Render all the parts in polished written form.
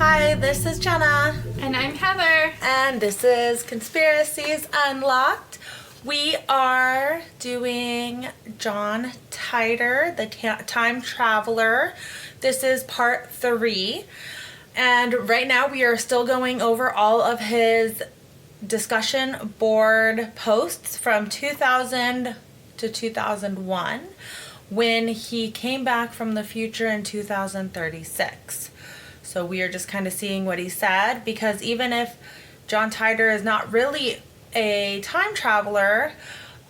Hi, this is Jenna. And I'm Heather. And this is Conspiracies Unlocked. We are doing John Titor, the time traveler. This is part 3. And right now we are still going over all of his discussion board posts from 2000 to 2001 when he came back from the future in 2036. So we are just kind of seeing what he said, because even if John Titor is not really a time traveler,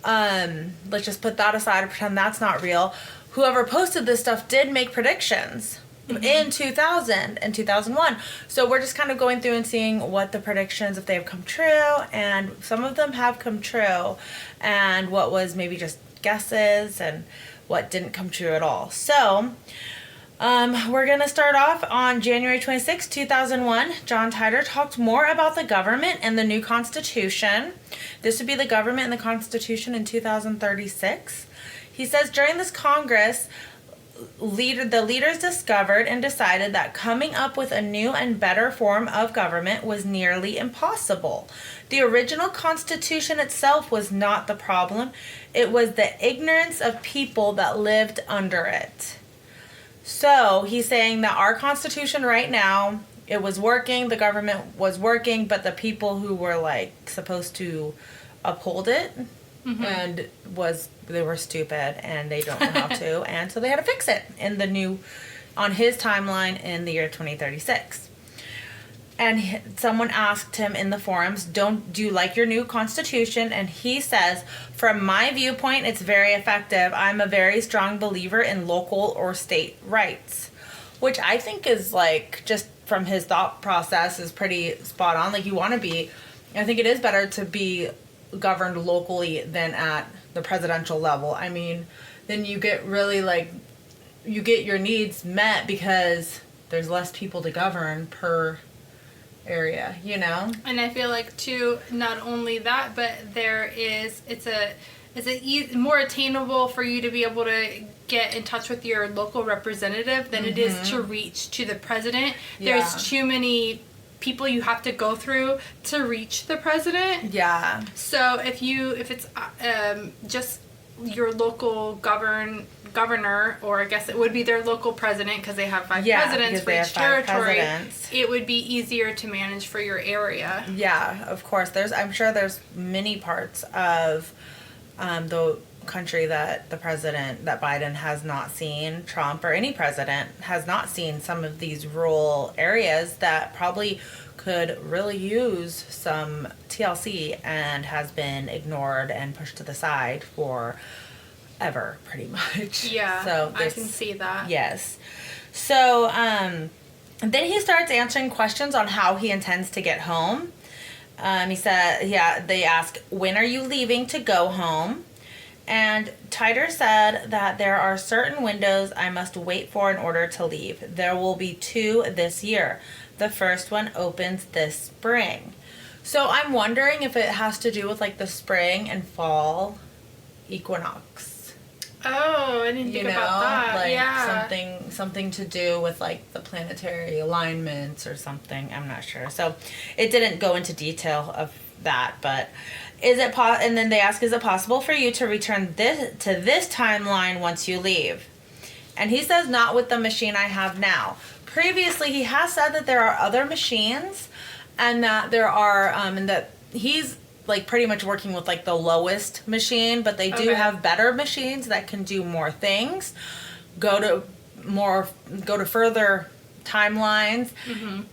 let's just put that aside and pretend that's not real. Whoever posted this stuff did make predictions in 2000 and 2001. So we're just kind of going through and seeing what the predictions, if they have come true, and some of them have come true, and what was maybe just guesses and what didn't come true at all. So we're going to start off on January 26, 2001. John Titor talked more about the government and the new Constitution. This would be the government and the Constitution in 2036. He says during this Congress, the leaders discovered and decided that coming up with a new and better form of government was nearly impossible. The original Constitution itself was not the problem. It was the ignorance of people that lived under it. So he's saying that our Constitution right now, it was working, the government was working, but the people who were like supposed to uphold it and they were stupid and they don't know how to, and so they had to fix it on his timeline in the year 2036. And someone asked him in the forums, do you like your new Constitution? And he says, from my viewpoint, it's very effective. I'm a very strong believer in local or state rights, which I think is like, just from his thought process, is pretty spot on. Like, you want to be, I think it is better to be governed locally than at the presidential level. I mean, then you get really you get your needs met because there's less people to govern per area, you know? And I feel like too, not only that, but it's more attainable for you to be able to get in touch with your local representative than it is to reach to the president. Yeah. There's too many people you have to go through to reach the president. Yeah. So if it's just your local governor, or I guess it would be their local president, because they have 5 presidents for each territory, it would be easier to manage for your area. Yeah, of course. I'm sure there's many parts of the country that that Biden has not seen, Trump or any president has not seen, some of these rural areas that probably could really use some TLC and has been ignored and pushed to the side for ever, pretty much. Yeah, so I can see that. Yes. So then he starts answering questions on how he intends to get home. He said, they ask, when are you leaving to go home? And Titor said that there are certain windows I must wait for in order to leave. There will be 2 this year. The first one opens this spring. So I'm wondering if it has to do with like the spring and fall equinox. Oh, I didn't think about that. Like yeah. something to do with like the planetary alignments or something. I'm not sure. So it didn't go into detail of that, but is it and then they ask, is it possible for you to return to this timeline once you leave? And he says, not with the machine I have now. Previously, he has said that there are other machines, and that there are and that he's like pretty much working with like the lowest machine, but they do have better machines that can do more things, go to further timelines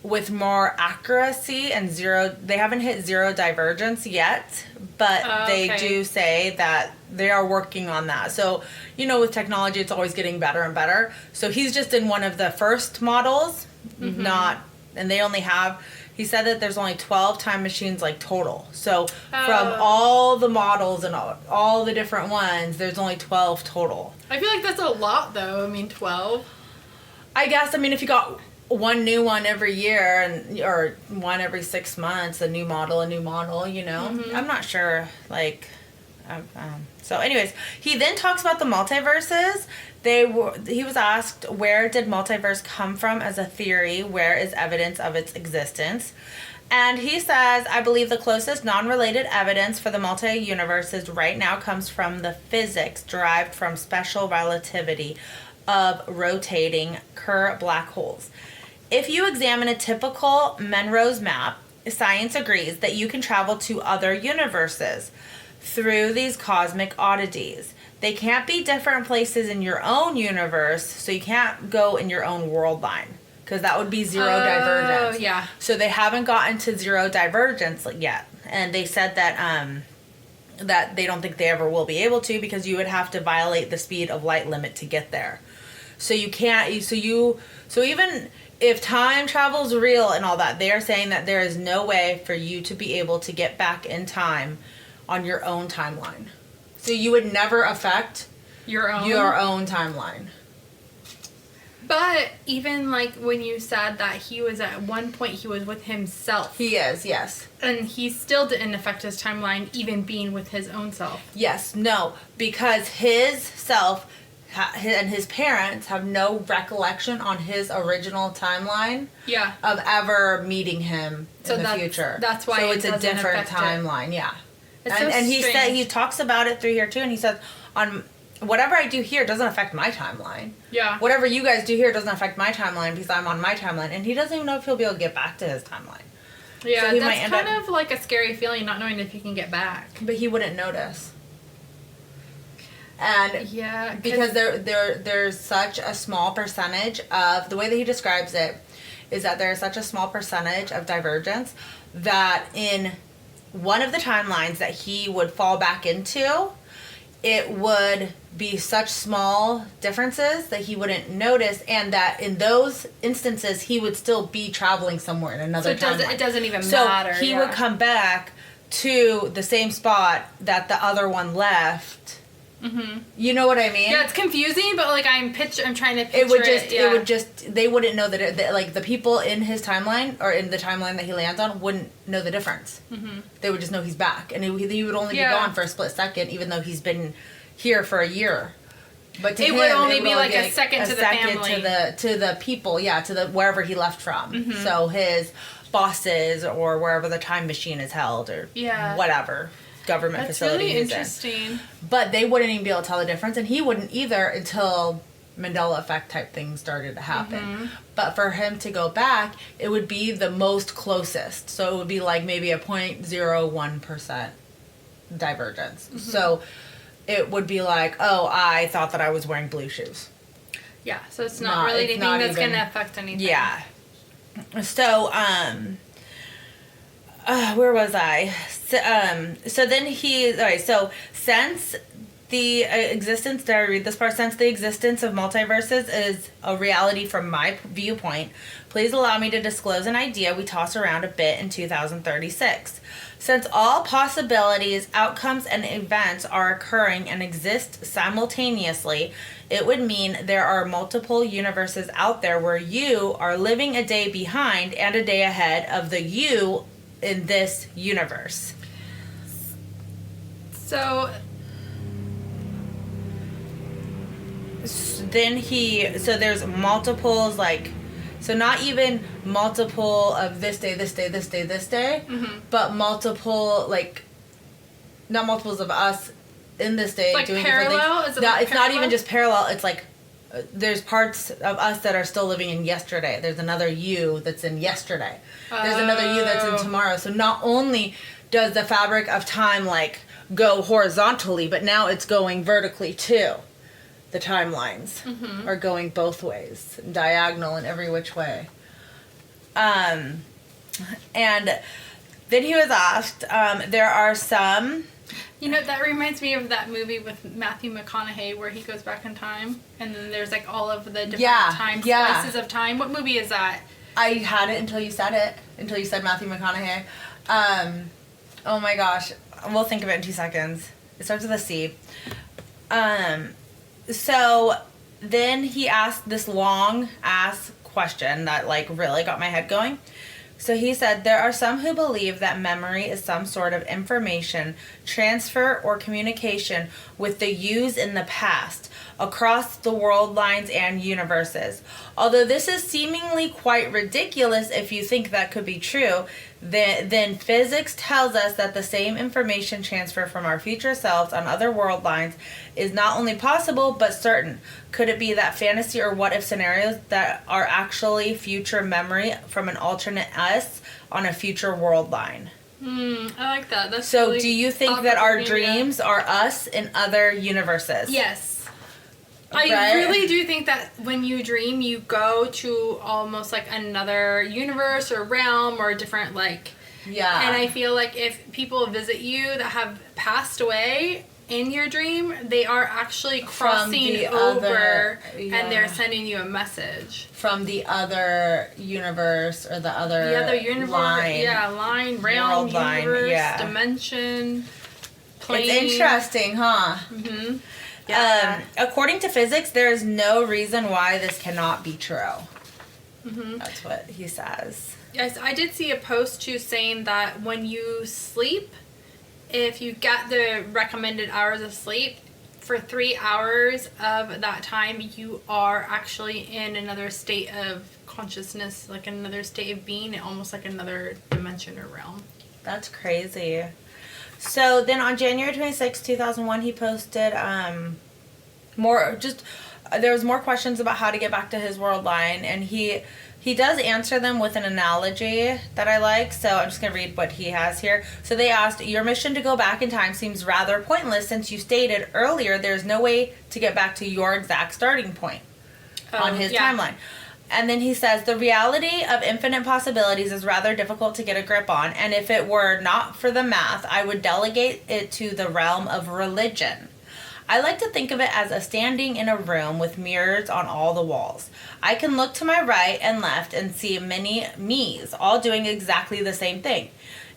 with more accuracy and they haven't hit zero divergence yet, but they do say that they are working on that. So, with technology, it's always getting better and better. So he's just in one of the first models, and they only have, he said that there's only 12 time machines like total. So from all the models and all the different ones, there's only 12 total. I feel like that's a lot though. I mean, 12. I guess, if you got one new one every year or one every 6 months, a new model, I'm not sure. Like, So anyways, he then talks about the multiverses. He was asked, where did multiverse come from as a theory? Where is evidence of its existence? And he says, I believe the closest non-related evidence for the multi-universes right now comes from the physics derived from special relativity of rotating Kerr black holes. If you examine a typical Monroe's map, science agrees that you can travel to other universes through these cosmic oddities. They can't be different places in your own universe, so you can't go in your own world line, because that would be zero divergence. Yeah. So they haven't gotten to zero divergence yet, and they said that that they don't think they ever will be able to, because you would have to violate the speed of light limit to get there. So you can't. So even if time travel is real and all that, they are saying that there is no way for you to be able to get back in time on your own timeline. So you would never affect your own timeline. But even like when you said that he was at one point he was with himself. He is, yes. And he still didn't affect his timeline even being with his own self. Yes, no, because his self and his parents have no recollection on his original timeline of ever meeting him in the future. That's why it's a different timeline, yeah. And he said, he talks about it through here too, and he says, on whatever I do here doesn't affect my timeline. Yeah. Whatever you guys do here doesn't affect my timeline because I'm on my timeline, and he doesn't even know if he'll be able to get back to his timeline. Yeah, so that's kind of like a scary feeling, not knowing if you can get back. But he wouldn't notice. And yeah, because there's such a small percentage of, the way that he describes it is that there's such a small percentage of divergence that in one of the timelines that he would fall back into, it would be such small differences that he wouldn't notice, and that in those instances he would still be traveling somewhere in another timeline. It doesn't even so matter. He would come back to the same spot that the other one left. Mm-hmm. You know what I mean? Yeah, it's confusing, but like I'm trying to picture it. It would just, they wouldn't know that like the people in his timeline or in the timeline that he lands on wouldn't know the difference. Mm-hmm. They would just know he's back, and he would only be gone for a split second, even though he's been here for a year. But to him, would only be like a second to the family, to the people, to the wherever he left from. Mm-hmm. So his bosses or wherever the time machine is held or whatever government facility really he's interesting. in. But they wouldn't even be able to tell the difference, and he wouldn't either until Mandela effect type things started to happen. Mm-hmm. But for him to go back, it would be the most closest. So it would be like maybe a 0.01% divergence. Mm-hmm. So it would be like, oh, I thought that I was wearing blue shoes. Yeah, so it's not really anything that's going to affect anything. Yeah. So, where was I? So then so since the existence, did I read this part? Since the existence of multiverses is a reality from my viewpoint, please allow me to disclose an idea we toss around a bit in 2036. Since all possibilities, outcomes, and events are occurring and exist simultaneously, it would mean there are multiple universes out there where you are living a day behind and a day ahead of the you in this universe. So there's multiples, like, so not even multiple of this day, mm-hmm. but multiple, like, not multiples of us in this day like doing parallel? different things. It's not even just parallel. It's like there's parts of us that are still living in yesterday. There's another you that's in yesterday. There's another you that's in tomorrow. So not only does the fabric of time, like, go horizontally, but now it's going vertically too. The timelines mm-hmm. are going both ways, diagonal in every which way. And then he was asked, there are some... You know, that reminds me of that movie with Matthew McConaughey where he goes back in time, and then there's like all of the different slices of time. What movie is that? I had it until you said Matthew McConaughey. Oh my gosh. We'll think of it in 2 seconds. It starts with a C. So then he asked this long ass question that, like, really got my head going. So he said, there are some who believe that memory is some sort of information transfer or communication with the yous in the past across the world lines and universes. Although this is seemingly quite ridiculous if you think that could be true, then physics tells us that the same information transfer from our future selves on other world lines is not only possible but certain. Could it be that fantasy or what if scenarios that are actually future memory from an alternate us on a future world line? I like that. That's so really do you think that our dreams are us in other universes? Yes. I really do think that when you dream, you go to almost like another universe or realm or different Yeah. And I feel like if people visit you that have passed away in your dream, they are actually crossing over and they're sending you a message. From the other universe or the other universe. Line. Yeah, line, realm, universe, dimension, plane. It's interesting, huh? Mm-hmm. Yeah. According to physics, there is no reason why this cannot be true. Mm-hmm. That's what he says. Yes, I did see a post too saying that when you sleep, if you get the recommended hours of sleep, for 3 hours of that time, you are actually in another state of consciousness, like another state of being, almost like another dimension or realm. That's crazy. So then on January 26, 2001, he posted there was more questions about how to get back to his world line, and he does answer them with an analogy that I like, so I'm just going to read what he has here. So they asked, your mission to go back in time seems rather pointless since you stated earlier there's no way to get back to your exact starting point on his timeline. And then he says, the reality of infinite possibilities is rather difficult to get a grip on, and if it were not for the math, I would delegate it to the realm of religion. I like to think of it as a standing in a room with mirrors on all the walls. I can look to my right and left and see many me's, all doing exactly the same thing.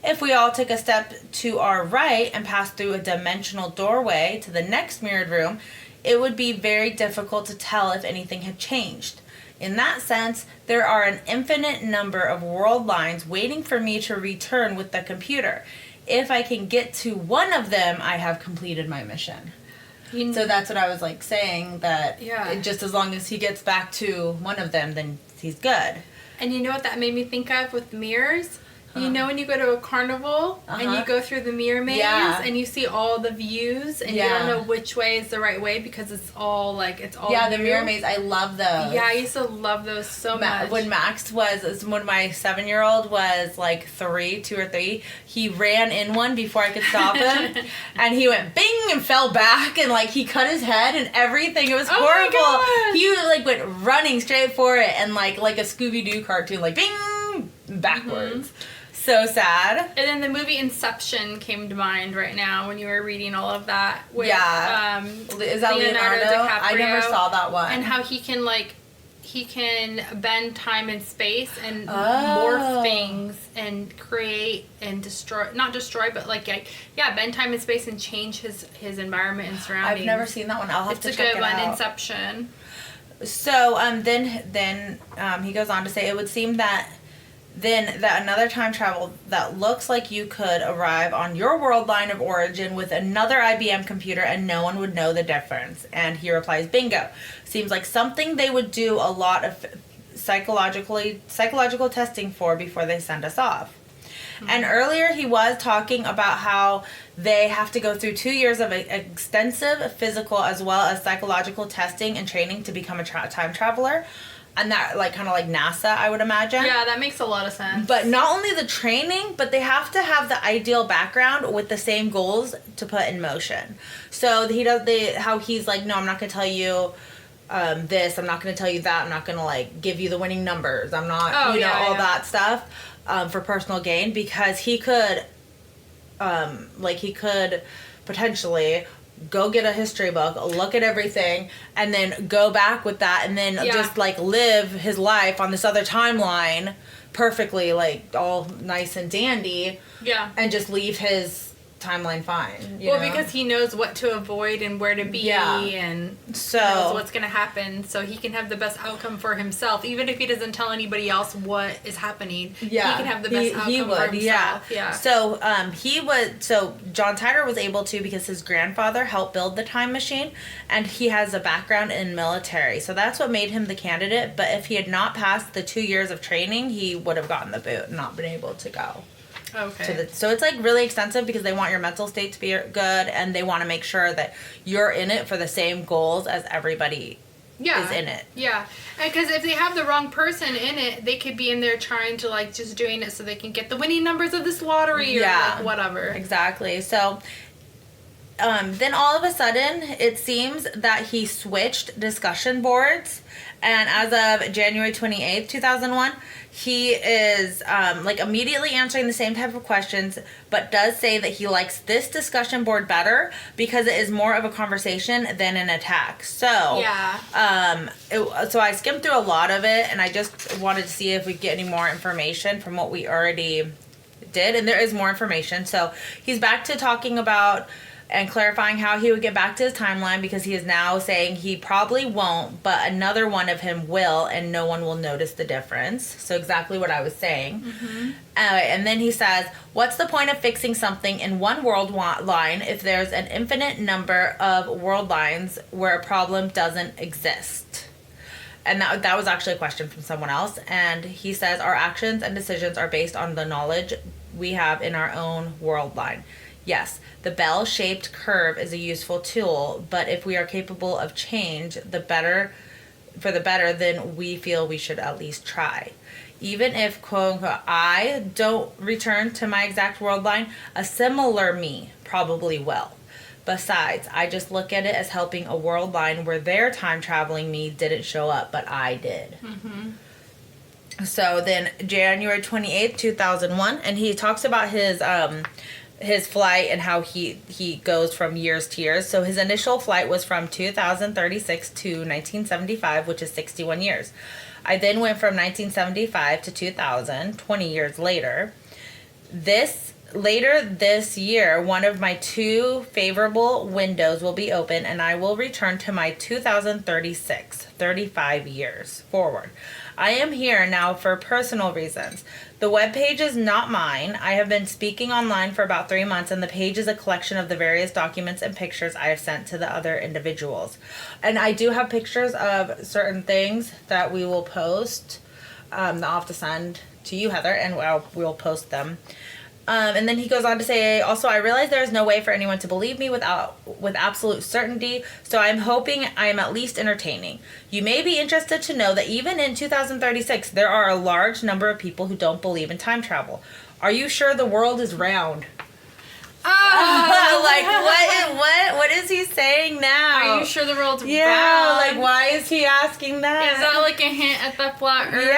If we all took a step to our right and passed through a dimensional doorway to the next mirrored room, it would be very difficult to tell if anything had changed. In that sense, there are an infinite number of world lines waiting for me to return with the computer. If I can get to one of them, I have completed my mission. So that's what I was saying, that just as long as he gets back to one of them, then he's good. And you know what that made me think of with mirrors? You know when you go to a carnival and you go through the mirror maze and you see all the views and you don't know which way is the right way because it's all the mirror maze, I love those. Yeah, I used to love those so much. When my 7-year-old was 2 or 3, he ran in one before I could stop him and he went bing and fell back and he cut his head and everything. It was horrible. He went running straight for it and like a Scooby-Doo cartoon, bing backwards. So sad. And then the movie Inception came to mind right now when you were reading all of that. With, is that Leonardo DiCaprio? I never saw that one. And how he can bend time and space and morph things and create and destroy, not destroy, but bend time and space and change his environment and surroundings. I've never seen that one. I'll have to check it out. It's a good one, Inception. So then he goes on to say, it would seem that another time travel that looks like you could arrive on your world line of origin with another IBM computer and no one would know the difference. And he replies, bingo. Seems like something they would do a lot of psychological testing for before they send us off. Mm-hmm. And earlier he was talking about how they have to go through 2 years of extensive physical as well as psychological testing and training to become a time traveler. And that, kind of like NASA, I would imagine. Yeah, that makes a lot of sense. But not only the training, but they have to have the ideal background with the same goals to put in motion. So he does how he's like, no, I'm not going to tell you this. I'm not going to tell you that. I'm not going to, give you the winning numbers. I'm not, all that stuff for personal gain. Because he could, potentially go get a history book, look at everything, and then go back with that, and then just live his life on this other timeline perfectly, all nice and dandy. Yeah. And just leave his timeline fine. Well, because he knows what to avoid and where to be, and knows what's going to happen, so he can have the best outcome for himself. Even if he doesn't tell anybody else what is happening, he can have the best outcome for himself. Yeah. So John Titor was able to, because his grandfather helped build the time machine, and he has a background in military. So that's what made him the candidate. But if he had not passed the 2 years of training, he would have gotten the boot and not been able to go. Okay. So it's like really extensive because they want your mental state to be good, and they want to make sure that you're in it for the same goals as everybody is in it. Yeah. Because if they have the wrong person in it, they could be in there trying to like just doing it so they can get the winning numbers of this lottery or like whatever. Exactly. So then all of a sudden it seems that he switched discussion boards, and as of January 28th, 2001, he is like immediately answering the same type of questions, but does say that he likes this discussion board better because it is more of a conversation than an attack. So so I skimmed through a lot of it, and I just wanted to see if we get any more information from what we already did, and there is more information. So he's back to talking about and clarifying how he would get back to his timeline, because he is now saying he probably won't, but another one of him will, and no one will notice the difference. So exactly what I was saying. Mm-hmm. And then he says, what's the point of fixing something in one world line if there's an infinite number of world lines where a problem doesn't exist? And that was actually a question from someone else. And he says, our actions and decisions are based on the knowledge we have in our own world line. Yes, the bell-shaped curve is a useful tool, but if we are capable of change, for the better, then we feel we should at least try. Even if, quote-unquote, I don't return to my exact world line, a similar me probably will. Besides, I just look at it as helping a world line where their time-traveling me didn't show up, but I did. Mm-hmm. So then, January 28th, 2001, and he talks about his flight and how he goes from years to years. So his initial flight was from 2036 to 1975, which is 61 years. I then went from 1975 to 2000, 20 years later. Later this year, one of my 2 favorable windows will be open, and I will return to my 2036, 35 years forward. I am here now for personal reasons. The webpage is not mine. I have been speaking online for about 3 months, and the page is a collection of the various documents and pictures I have sent to the other individuals. And I do have pictures of certain things that we will post. That I'll have to send to you, Heather, and we'll post them. And then he goes on to say, also, I realize there is no way for anyone to believe me with absolute certainty, so I'm hoping I am at least entertaining. You may be interested to know that even in 2036, there are a large number of people who don't believe in time travel. Are you sure the world is round? What is he saying now? Are you sure the world's round? Yeah, like why is he asking that? Is that like a hint at the flat earth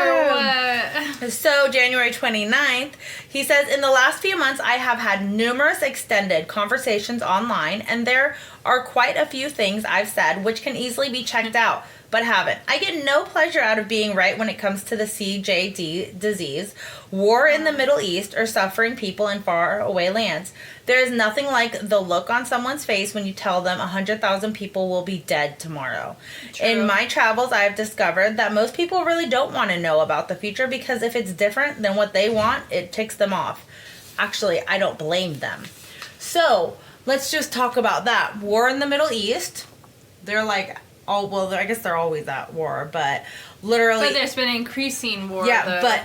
or what? So January 29th, he says, in the last few months I have had numerous extended conversations online, and there are quite a few things I've said which can easily be checked out, but haven't. I get no pleasure out of being right when it comes to the CJD disease, war in the Middle East, or suffering people in faraway lands. There is nothing like the look on someone's face when you tell them 100,000 people will be dead tomorrow. True. In my travels, I have discovered that most people really don't want to know about the future, because if it's different than what they want, it ticks them off. Actually, I don't blame them. So, let's just talk about that. War in the Middle East. They're like, oh, well, I guess they're always at war, but literally... But there's been increasing war. Yeah, but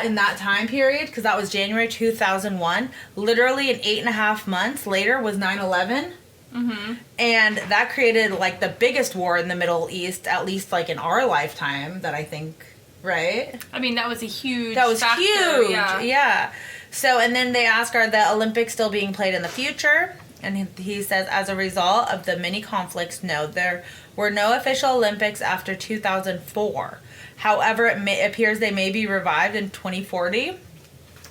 in that time period, because that was January 2001, literally in 8.5 months later was 9/11. Mm-hmm. And that created, like, the biggest war in the Middle East, at least, like, in our lifetime, that I think, right? I mean, that was a huge factor, huge, yeah. So, and then they ask, are the Olympics still being played in the future? And he says, as a result of the many conflicts, no, there were no official Olympics after 2004. However, it appears they may be revived in 2040.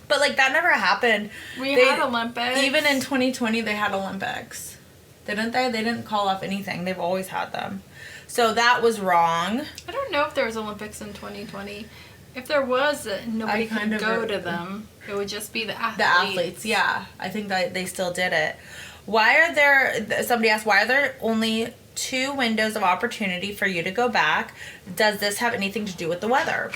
But, like, that never happened. We had Olympics. Even in 2020, they had Olympics. Didn't they? They didn't call off anything. They've always had them. So that was wrong. I don't know if there was Olympics in 2020. If there was, nobody could go to them. It would just be the athletes. The athletes, yeah. I think that they still did it. Why are there, somebody asked, why are there only 2 windows of opportunity for you to go back? Does this have anything to do with the weather?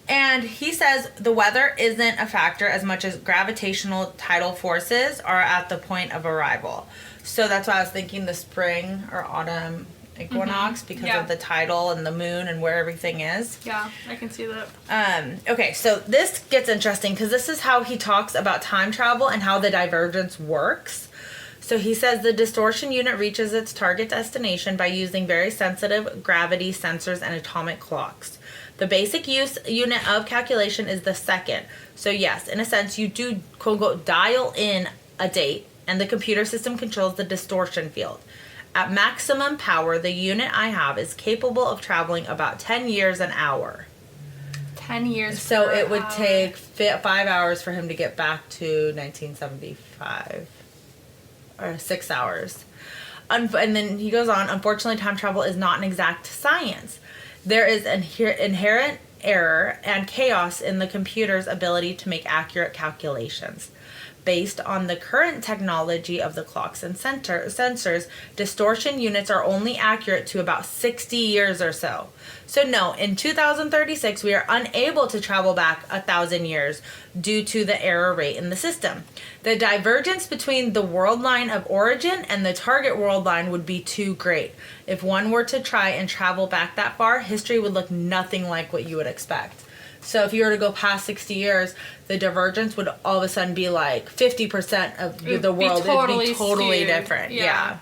And he says the weather isn't a factor as much as gravitational tidal forces are at the point of arrival. So that's why I was thinking the spring or autumn equinox because of the tidal and the moon and where everything is. Yeah, I can see that. Okay, so this gets interesting because this is how he talks about time travel and how the divergence works. So he says the distortion unit reaches its target destination by using very sensitive gravity sensors and atomic clocks. The basic unit of calculation is the second. So yes, in a sense, you do, quote unquote, dial in a date and the computer system controls the distortion field. At maximum power, the unit I have is capable of traveling about 10 years an hour. 10 years So it would take 5 hours for him to get back to 1975. Or 6 hours. And then he goes on, unfortunately, time travel is not an exact science. There is inherent error and chaos in the computer's ability to make accurate calculations. Based on the current technology of the clocks and sensors, distortion units are only accurate to about 60 years or so. So no, in 2036, we are unable to travel back 1,000 years due to the error rate in the system. The divergence between the world line of origin and the target world line would be too great. If one were to try and travel back that far, history would look nothing like what you would expect. So if you were to go past 60 years, the divergence would all of a sudden be like 50% of the world. It'd be totally different. Yeah.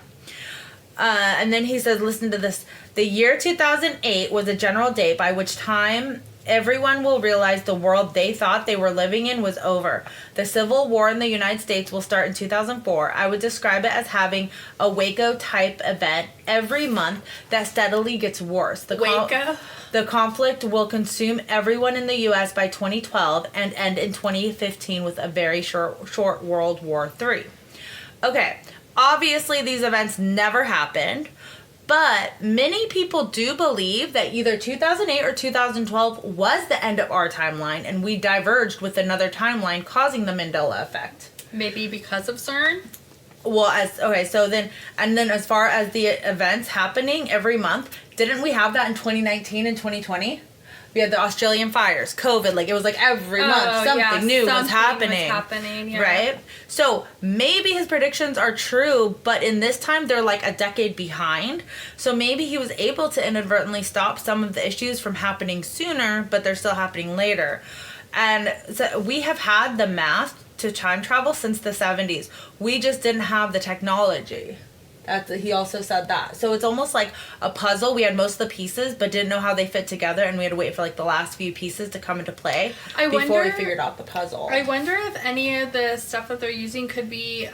And then he says, listen to this. The year 2008 was a general date by which time everyone will realize the world they thought they were living in was over. The Civil War in the United States will start in 2004. I would describe it as having a Waco-type event every month that steadily gets worse. Waco? The conflict will consume everyone in the U.S. by 2012 and end in 2015 with a very short World War III. Okay, obviously these events never happened, but many people do believe that either 2008 or 2012 was the end of our timeline and we diverged with another timeline causing the Mandela effect. Maybe because of CERN? Well, as far as the events happening every month, didn't we have that in 2019 and 2020? We had the Australian fires, COVID, like it was like every month something new was happening. Right? So maybe his predictions are true, but in this time they're like a decade behind. So maybe he was able to inadvertently stop some of the issues from happening sooner, but they're still happening later. And so we have had the math to time travel since the 70s. We just didn't have the technology. He also said that. So it's almost like a puzzle. We had most of the pieces, but didn't know how they fit together, and we had to wait for like the last few pieces to come into play before we figured out the puzzle. I wonder if any of the stuff that they're using could be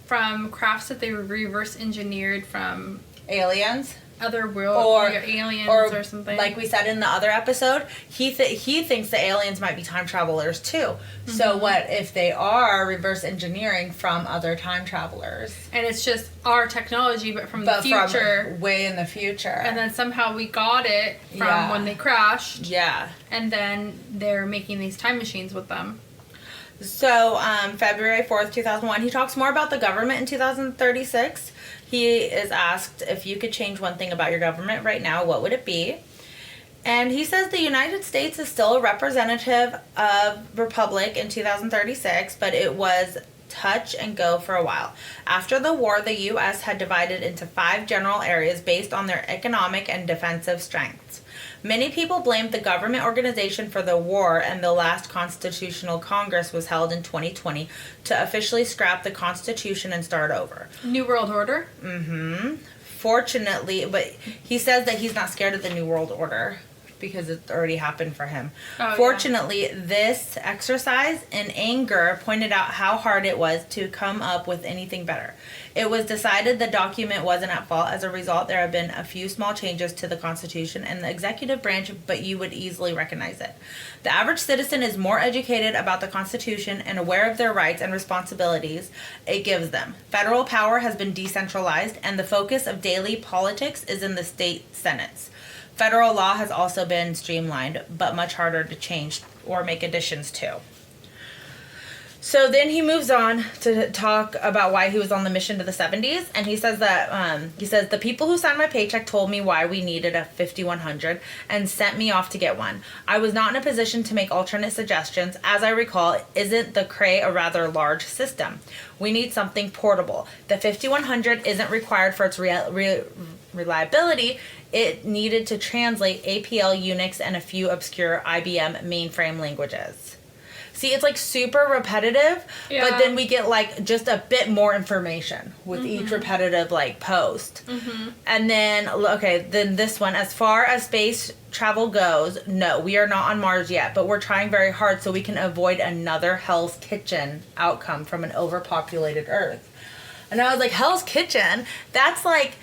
from crafts that they reverse engineered from aliens. Other world or aliens or something. Like we said in the other episode, he thinks the aliens might be time travelers too. Mm-hmm. So what if they are reverse engineering from other time travelers? And it's just our technology, but from the future. From way in the future. And then somehow we got it from when they crashed. Yeah. And then they're making these time machines with them. So, February 4th, 2001, he talks more about the government in 2036. He is asked, if you could change one thing about your government right now, what would it be? And he says the United States is still a representative of republic in 2036, but it was touch and go for a while. After the war, the U.S. had divided into 5 general areas based on their economic and defensive strengths. Many people blamed the government organization for the war, and the last Constitutional Congress was held in 2020 to officially scrap the Constitution and start over. New World Order? Mm-hmm. Fortunately, but he says that he's not scared of the New World Order because it already happened for him. Fortunately, this exercise in anger pointed out how hard it was to come up with anything better. It was decided the document wasn't at fault. As a result, there have been a few small changes to the Constitution and the executive branch, but you would easily recognize it. The average citizen is more educated about the Constitution and aware of their rights and responsibilities it gives them. Federal power has been decentralized, and the focus of daily politics is in the state senates. Federal law has also been streamlined, but much harder to change or make additions to. So then he moves on to talk about why he was on the mission to the 70s, and he says that the people who signed my paycheck told me why we needed a 5100 and sent me off to get one. I was not in a position to make alternate suggestions. As I recall, isn't the Cray a rather large system? We need something portable. The 5100 isn't required for its reliability. It needed to translate APL, Unix, and a few obscure IBM mainframe languages. See, it's like super repetitive, but then we get like just a bit more information with each repetitive like post. And then, okay, then this one, as far as space travel goes, no, we are not on Mars yet, but we're trying very hard so we can avoid another Hell's Kitchen outcome from an overpopulated Earth. And I was like, Hell's Kitchen? That's like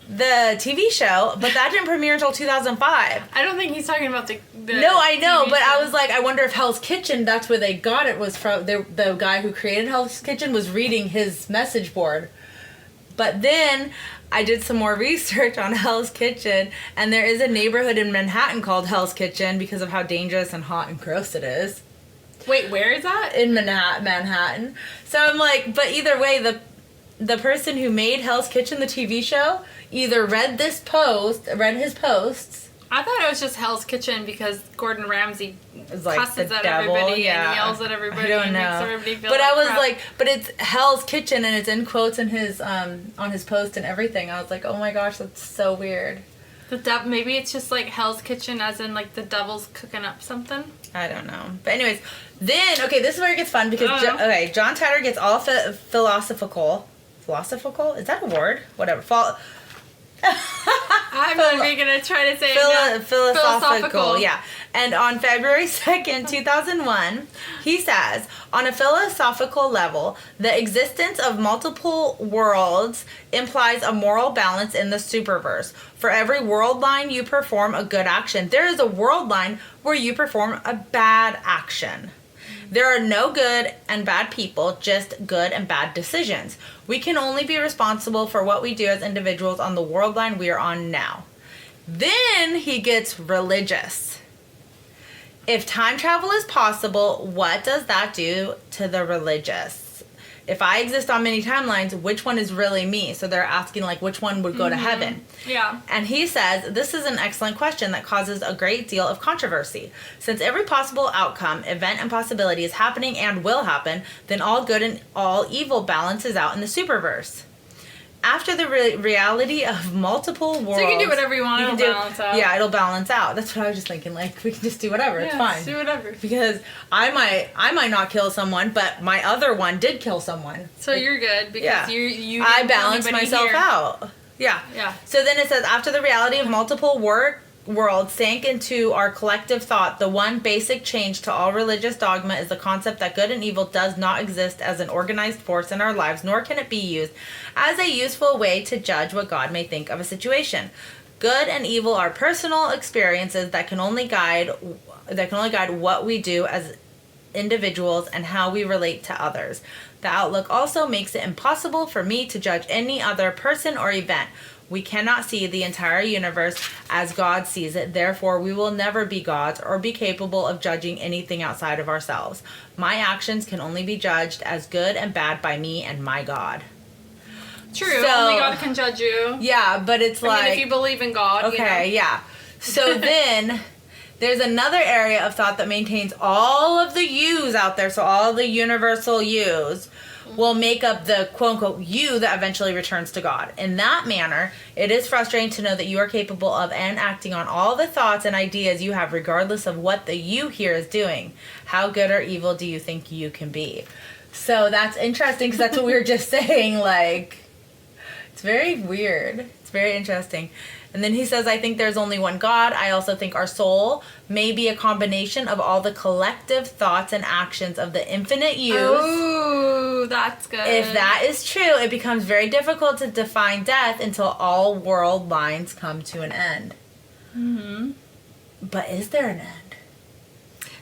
the TV show, but that didn't premiere until 2005. I don't think he's talking about the No, I know, TV but show. I was like, I wonder if Hell's Kitchen, that's where they got it, was from the guy who created Hell's Kitchen was reading his message board. But then I did some more research on Hell's Kitchen, and there is a neighborhood in Manhattan called Hell's Kitchen because of how dangerous and hot and gross it is. Wait, where is that? In Manhattan. So I'm like, but either way, the person who made Hell's Kitchen, the TV show, either read his posts. I thought it was just Hell's Kitchen because Gordon Ramsay like cusses the at devil, everybody yeah. and yells at everybody I don't and know. makes everybody feel But like I was crap. like, but it's Hell's Kitchen and it's in quotes in his on his post and everything. I was like, oh my gosh, that's so weird. Maybe it's just like Hell's Kitchen as in like the devil's cooking up something. I don't know. But anyways, then, okay, this is where it gets fun because, John Titor gets all philosophical. Philosophical? Is that a word? Whatever. I'm not even going to try to say it. Philosophical, yeah. And on February 2nd, 2001, he says, on a philosophical level, the existence of multiple worlds implies a moral balance in the superverse. For every world line you perform a good action, there is a world line where you perform a bad action. There are no good and bad people, just good and bad decisions. We can only be responsible for what we do as individuals on the world line we are on now. Then he gets religious. If time travel is possible, what does that do to the religious? If I exist on many timelines, which one is really me? So they're asking like which one would go to heaven. Yeah. And he says, this is an excellent question that causes a great deal of controversy. Since every possible outcome, event, and possibility is happening and will happen, then all good and all evil balances out in the superverse. After the reality of multiple worlds... So you can do whatever you want, it'll balance out. Yeah, it'll balance out. That's what I was just thinking. Like, we can just do whatever. It's fine. Do whatever. Because I might not kill someone, but my other one did kill someone. So you're good because you I balance myself out. Yeah. Yeah. So then it says, after the reality of multiple worlds sank into our collective thought, the one basic change to all religious dogma is the concept that good and evil does not exist as an organized force in our lives, nor can it be used as a useful way to judge what God may think of a situation. Good and evil are personal experiences that can only guide what we do as individuals and how we relate to others. The outlook also makes it impossible for me to judge any other person or event. We cannot see the entire universe as God sees it. Therefore, we will never be gods or be capable of judging anything outside of ourselves. My actions can only be judged as good and bad by me and my God. True. Only God can judge you. Yeah, but it's like... I mean, if you believe in God, okay, yeah. So then... There's another area of thought that maintains all of the yous out there, so all the universal yous will make up the quote-unquote you that eventually returns to God. In that manner, it is frustrating to know that you are capable of and acting on all the thoughts and ideas you have regardless of what the you here is doing. How good or evil do you think you can be? So that's interesting because that's what we were just saying, like, it's very weird. It's very interesting. And then he says, I think there's only one God. I also think our soul may be a combination of all the collective thoughts and actions of the infinite yous. Ooh, that's good. If that is true, it becomes very difficult to define death until all world lines come to an end. Mm-hmm. But is there an end?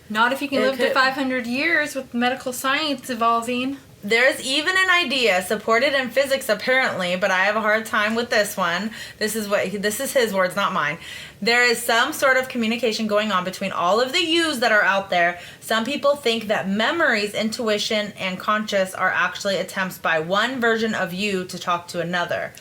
Not if you can live to 500 years with medical science evolving. There's even an idea supported in physics apparently, but I have a hard time with this one. This is his words, not mine. There is some sort of communication going on between all of the yous that are out there. Some people think that memories, intuition, and conscious are actually attempts by one version of you to talk to another.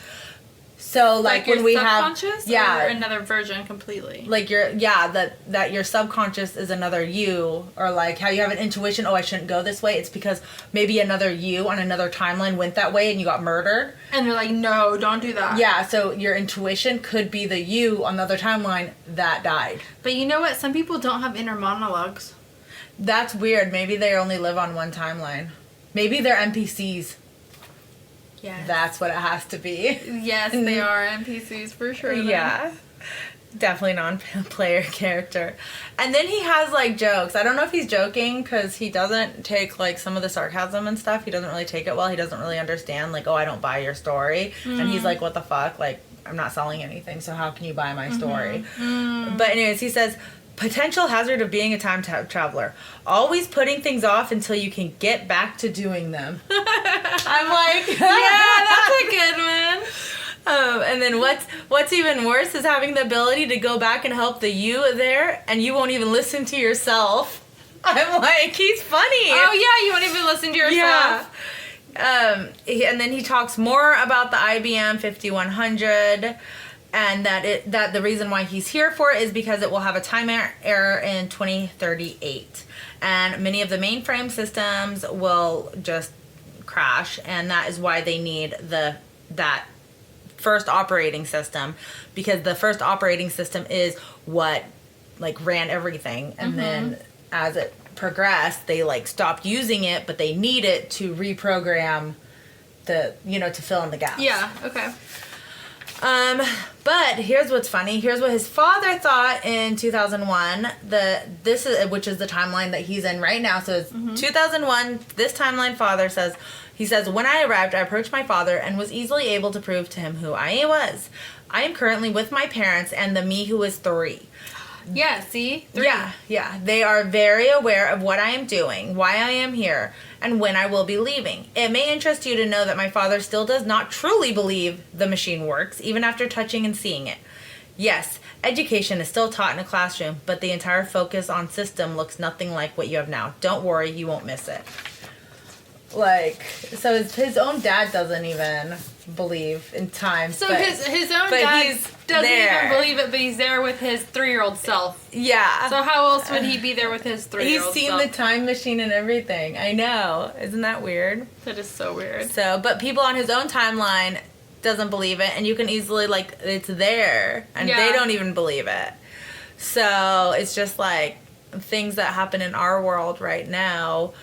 So like when we have or another version completely. Like that your subconscious is another you, or like how you have an intuition, oh I shouldn't go this way. It's because maybe another you on another timeline went that way and you got murdered. And they're like, no, don't do that. Yeah, so your intuition could be the you on the other timeline that died. But you know what? Some people don't have inner monologues. That's weird. Maybe they only live on one timeline. Maybe they're NPCs. Yeah. That's what it has to be. Yes, they are NPCs for sure. Then. Yeah. Definitely non-player character. And then he has like jokes. I don't know if he's joking because he doesn't take like some of the sarcasm and stuff. He doesn't really take it well. He doesn't really understand like, oh, I don't buy your story. And he's like, what the fuck? Like, I'm not selling anything. So how can you buy my story? But anyways, he says, potential hazard of being a time traveler. Always putting things off until you can get back to doing them. I'm like, yeah, that's a good one. And then what's even worse is having the ability to go back and help the you there, and you won't even listen to yourself. I'm like, he's funny. Oh yeah, you won't even listen to yourself. Yeah. And then he talks more about the IBM 5100. And that the reason why he's here for it is because it will have a time error in 2038. And many of the mainframe systems will just crash. And that is why they need that first operating system. Because the first operating system is what like ran everything. And then as it progressed, they like stopped using it. But they need it to reprogram to fill in the gaps. Yeah, okay. But here's what's funny. Here's what his father thought in 2001. Which is the timeline that he's in right now. So it's 2001. This timeline father says, when I arrived, I approached my father and was easily able to prove to him who I was. I am currently with my parents and the me who is 3. Yeah, see? 3. Yeah. They are very aware of what I am doing, why I am here, and when I will be leaving. It may interest you to know that my father still does not truly believe the machine works, even after touching and seeing it. Yes, education is still taught in a classroom, but the entire focus on system looks nothing like what you have now. Don't worry, you won't miss it. Like, so his own dad doesn't even believe in time. So his own dad doesn't even believe it, but he's there with his 3-year-old self. Yeah. So how else would he be there with his 3-year-old self? He's seen the time machine and everything. I know. Isn't that weird? That is so weird. So, but people on his own timeline doesn't believe it, and you can easily, like, it's there, and they don't even believe it. So, it's just like things that happen in our world right now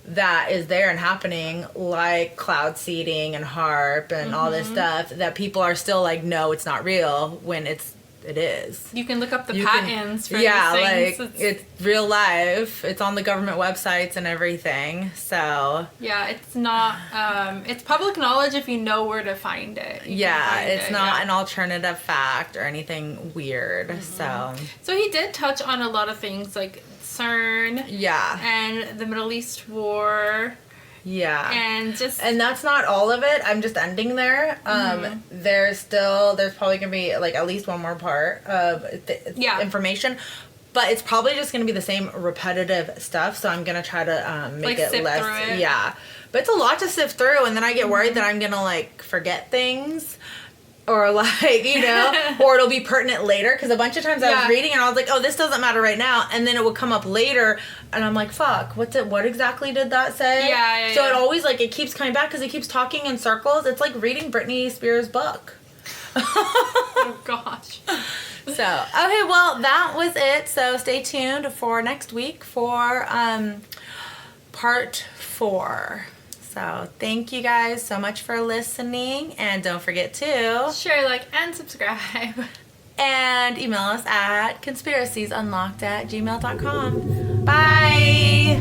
that is there and happening, like cloud seeding and HARP and all this stuff, that people are still like, no, it's not real, when it is. You can look up the patents for these things. Like it's real life. It's on the government websites and everything. So yeah, it's not. It's public knowledge if you know where to find it. It's not an alternative fact or anything weird. So he did touch on a lot of things like CERN. Yeah. And the Middle East war. Yeah. And that's not all of it. I'm just ending there. There's probably going to be like at least one more part of information. But it's probably just going to be the same repetitive stuff. So I'm going to try to make it less. Through it. Yeah. But it's a lot to sift through. And then I get worried that I'm going to like forget things. Or like, or it'll be pertinent later. Because a bunch of times I was reading and I was like, oh, this doesn't matter right now. And then it would come up later. And I'm like, fuck, what exactly did that say? Yeah. So it always, like, it keeps coming back because it keeps talking in circles. It's like reading Britney Spears' book. Oh, gosh. So, okay, well, that was it. So stay tuned for next week for part 4. So, thank you guys so much for listening. And don't forget to share, like, and subscribe. And email us at conspiraciesunlocked@gmail.com. Bye!